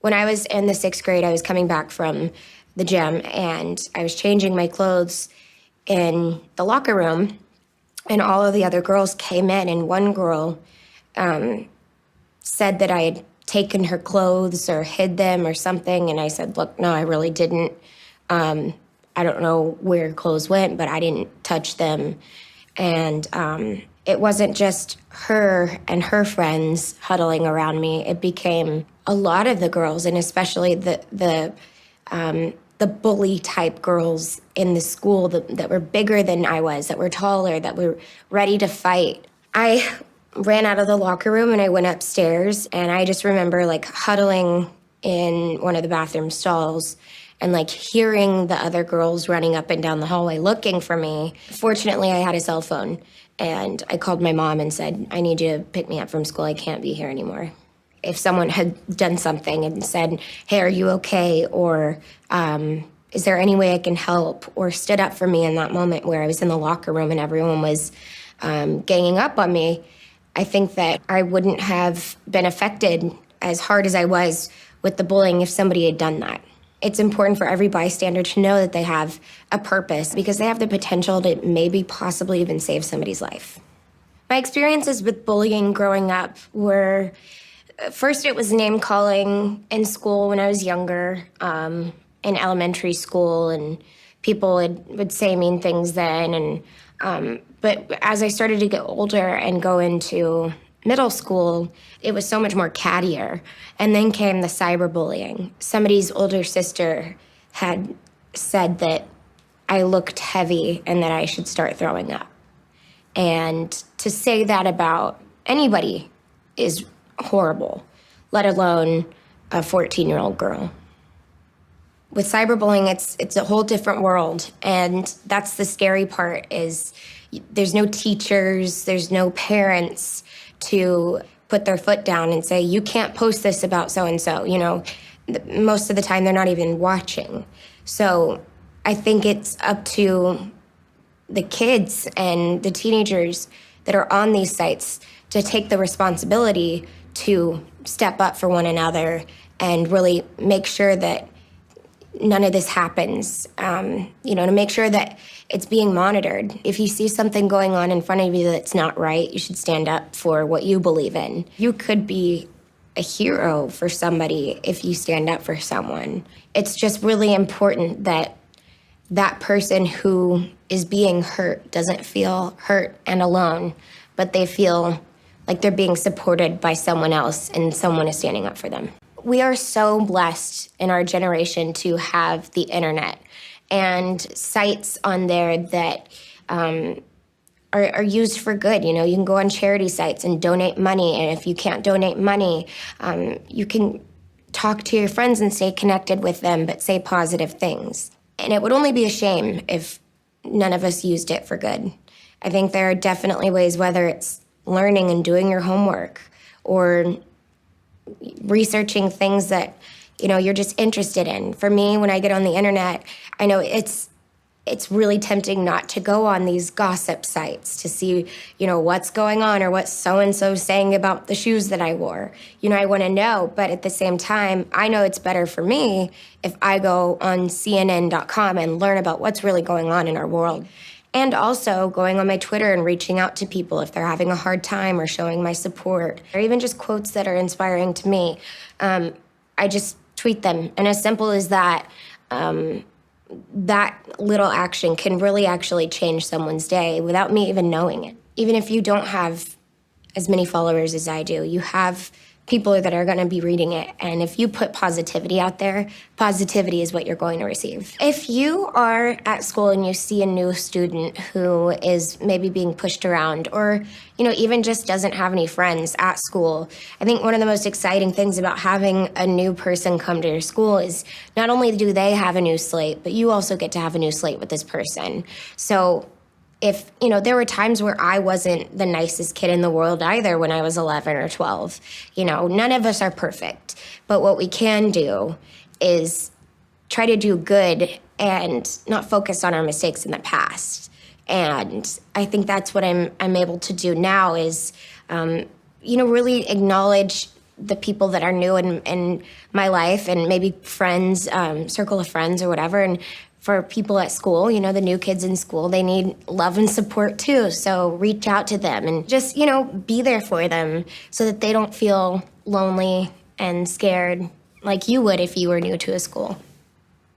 When I was in the 6th grade, I was coming back from the gym, and I was changing my clothes in the locker room, and all of the other girls came in, and one girl said that I had taken her clothes or hid them or something, and I said, look, no, I really didn't. I don't know where clothes went, but I didn't touch them. And it wasn't just her and her friends huddling around me. It became a lot of the girls, and especially the bully type girls in the school that were bigger than I was, that were taller, that were ready to fight. I ran out of the locker room and I went upstairs, and I just remember like huddling in one of the bathroom stalls and like hearing the other girls running up and down the hallway looking for me. Fortunately, I had a cell phone, and I called my mom and said, I need you to pick me up from school. I can't be here anymore. If someone had done something and said, hey, are you okay? Or is there any way I can help? Or stood up for me in that moment where I was in the locker room and everyone was ganging up on me, I think that I wouldn't have been affected as hard as I was with the bullying if somebody had done that. It's important for every bystander to know that they have a purpose, because they have the potential to maybe possibly even save somebody's life. My experiences with bullying growing up were, first it was name calling in school when I was younger, in elementary school, and people would say mean things then. But as I started to get older and go into middle school, it was so much more cattier. And then came the cyberbullying. Somebody's older sister had said that I looked heavy and that I should start throwing up. And to say that about anybody is horrible, let alone a 14-year-old girl. With cyberbullying, it's a whole different world. And that's the scary part, is there's no teachers, there's no parents to put their foot down and say, you can't post this about so-and-so. You know, most of the time they're not even watching. So I think it's up to the kids and the teenagers that are on these sites to take the responsibility to step up for one another and really make sure that none of this happens, to make sure that it's being monitored. If you see something going on in front of you that's not right, you should stand up for what you believe in. You could be a hero for somebody if you stand up for someone. It's just really important that that person who is being hurt doesn't feel hurt and alone, but they feel like they're being supported by someone else and someone is standing up for them. We are so blessed in our generation to have the internet and sites on there that are used for good. You know, you can go on charity sites and donate money, and if you can't donate money, you can talk to your friends and stay connected with them, but say positive things. And it would only be a shame if none of us used it for good. I think there are definitely ways, whether it's learning and doing your homework or researching things that, you're just interested in. For me, when I get on the internet, I know it's really tempting not to go on these gossip sites to see, what's going on or what so-and-so's saying about the shoes that I wore. I want to know, but at the same time, I know it's better for me if I go on CNN.com and learn about what's really going on in our world. And also going on my Twitter and reaching out to people if they're having a hard time or showing my support, or even just quotes that are inspiring to me. I just tweet them. And as simple as that, that little action can really actually change someone's day without me even knowing it. Even if you don't have as many followers as I do, you have people that are going to be reading it. And if you put positivity out there, positivity is what you're going to receive. If you are at school and you see a new student who is maybe being pushed around or, even just doesn't have any friends at school, I think one of the most exciting things about having a new person come to your school is not only do they have a new slate, but you also get to have a new slate with this person. So if, there were times where I wasn't the nicest kid in the world either when I was 11 or 12. None of us are perfect. But what we can do is try to do good and not focus on our mistakes in the past. And I think that's what I'm able to do now is, really acknowledge the people that are new in my life, and maybe friends, circle of friends or whatever. And for people at school, you know, the new kids in school, they need love and support too. So reach out to them and just, you know, be there for them so that they don't feel lonely and scared like you would if you were new to a school.